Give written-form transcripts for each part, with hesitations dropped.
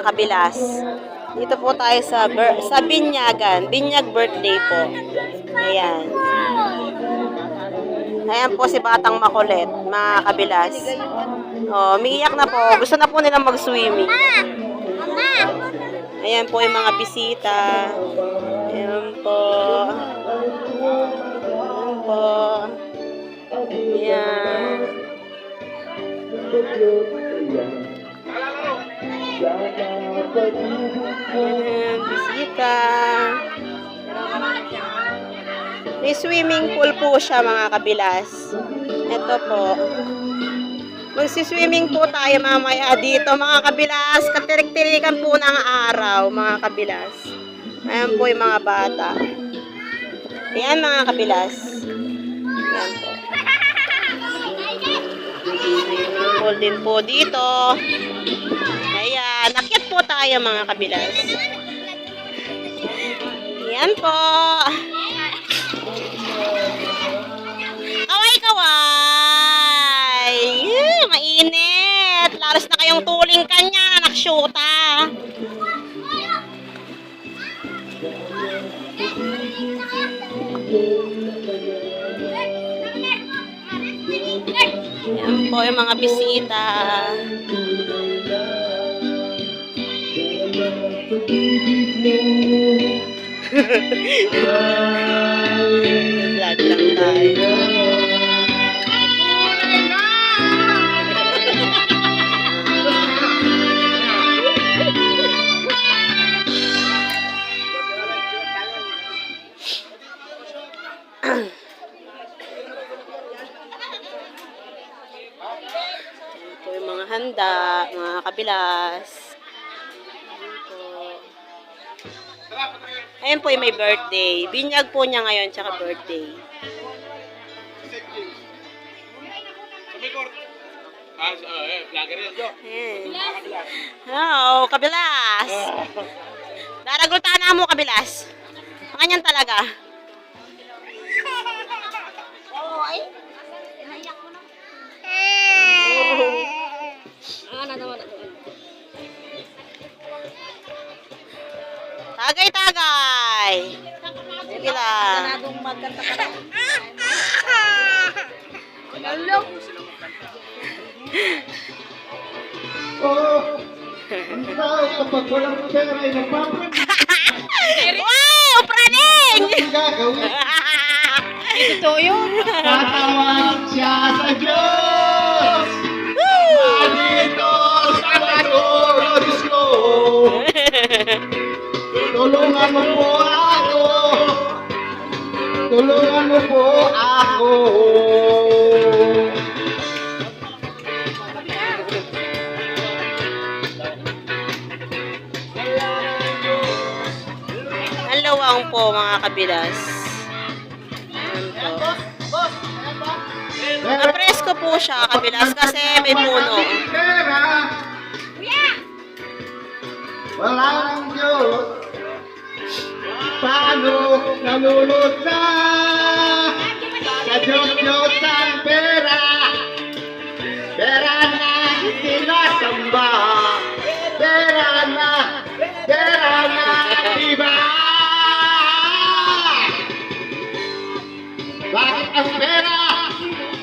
Kabilas. Dito po tayo sa Binyagan. Binyag birthday po. Ayan. Ayan po si Batang Makulit, mga kabilas. Oh, umiiyak na po. Gusto na po nilang mag-swimming. Ayan po yung mga bisita. Ayan po. Ayan po. Ayan. Ayan, bisita. May swimming pool po siya, mga kabilas. Ito po. Magsiswimming po tayo mamaya dito, mga kabilas. Katirik-tirikan po ng araw, mga kabilas. Ayan po yung mga bata. Ayan, mga kabilas. Ayan po. Pool din po dito. Ayan, akyat po tayo, mga kabilas. Ayan po. Kaway-kaway. Mainit. Laras na kayong tuling kanya, naksyuta. Ayan po yung mga bisita. Vlog lang tayo. Ito yung mga handa, mga kabilas. Ayan po yung may birthday. Binyag po niya ngayon, tsaka birthday. Ayan. Hello, kabilas. Daragulta na mo, kabilas. Ganyan talaga. Tagay-tagay. Sige lang. Ganadong magkanta ka lang. Kapag walang pera ay nagpapag. Wow! Praning! Ito yun. Tatawag siya sa Diyos. Dito sa Diyos ko. Tulungan mo po ako. Tulungan mo po ako. Ang lawang po, mga kabilas. Ayan po. Napresko po siya, kabilas, kasi may puno. Pera. Walang Diyos. Paano nalulot na sa Diyos ang pera? Pera na sinasamba. Pera na iba. Bakit ang pera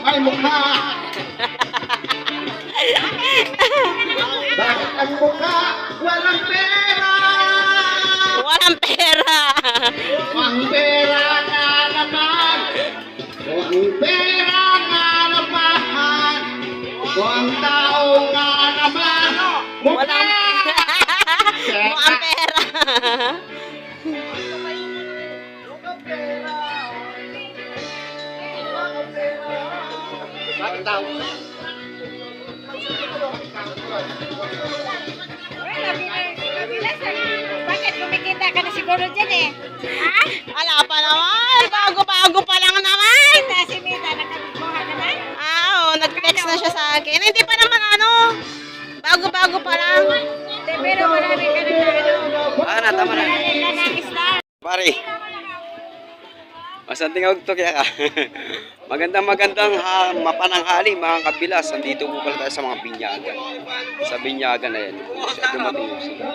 may mukha? Bakit ang mukha walang pera? Walang pera. Ang pera nga naman. Ang pera nga naman. Ang tao nga naman. Walang mukhang pera. Bakit tao? Bakit kumikita ka na siguro dyan eh? Ha? Wala pa naman. Bago-bago pa lang naman. Si Mita, nakakuha ka na? Oo, nag-text na siya sa akin. Hindi pa naman ano. Bago-bago pa lang. Pero marami ka na ano. Tama na. Marami ka na isla. Pare. Saan tingawag to kaya ka? magandang mapananghali mga kabilas. Nandito po pala tayo sa mga binyagan. Sa binyagan na yan. Siya dumating po sila.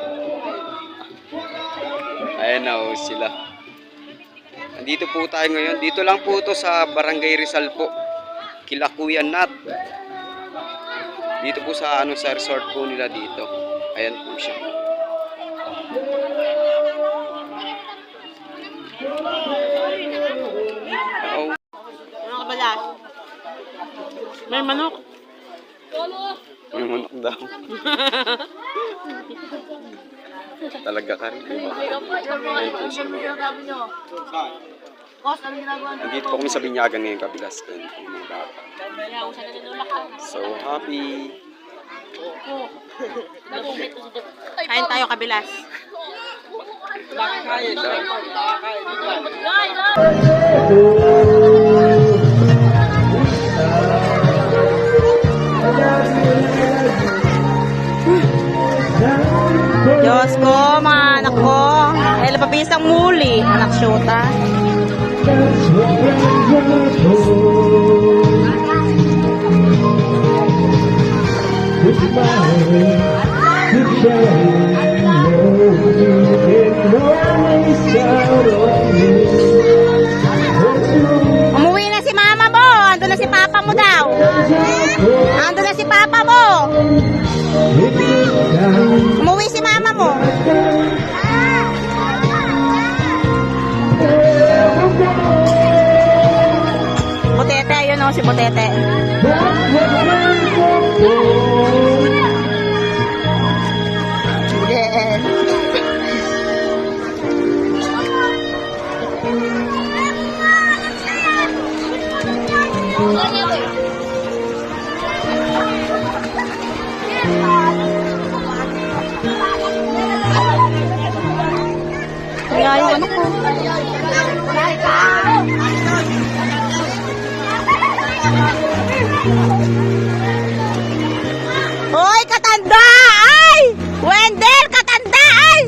Ayan na po sila. Nandito po tayo ngayon. Dito lang po to sa Barangay Rizal po. Kila Kuya Nat. Dito po sa sa resort po nila dito. Ayan po siya. Mga kabilas. May manok. May manok daw. Talaga ka rin. Ayan po siya. Nandito po kami sa binyagan ngayon kabilas. Ayan po mga bata. So happy. Kain tayo kabilas. Diyos ko, mga anak ko. Dahil mabilis ang muli, anak syota. Umuwi na si mama mo. Ando na si papa mo daw. Ando na si papa mo. Umuwi si mama mo. Butete, ayun o, si Butete. Yes. Kaya yung ano ko. Hoy, katanda! Ay! Wendell, katanda! Ay!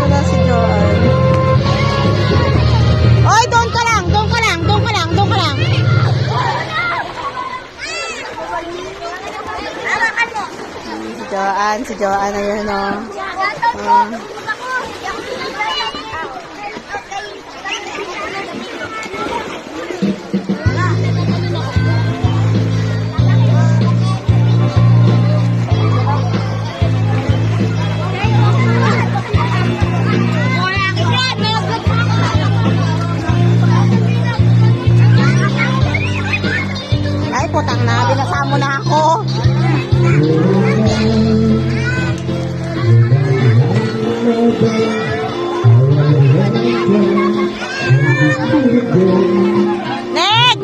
Wala si Joan. Hoy, doon ka lang, doon ka lang, doon ka lang, doon ka lang. Si Joan, ayun o. Ay, putang na, binasa mo na ako. Neg!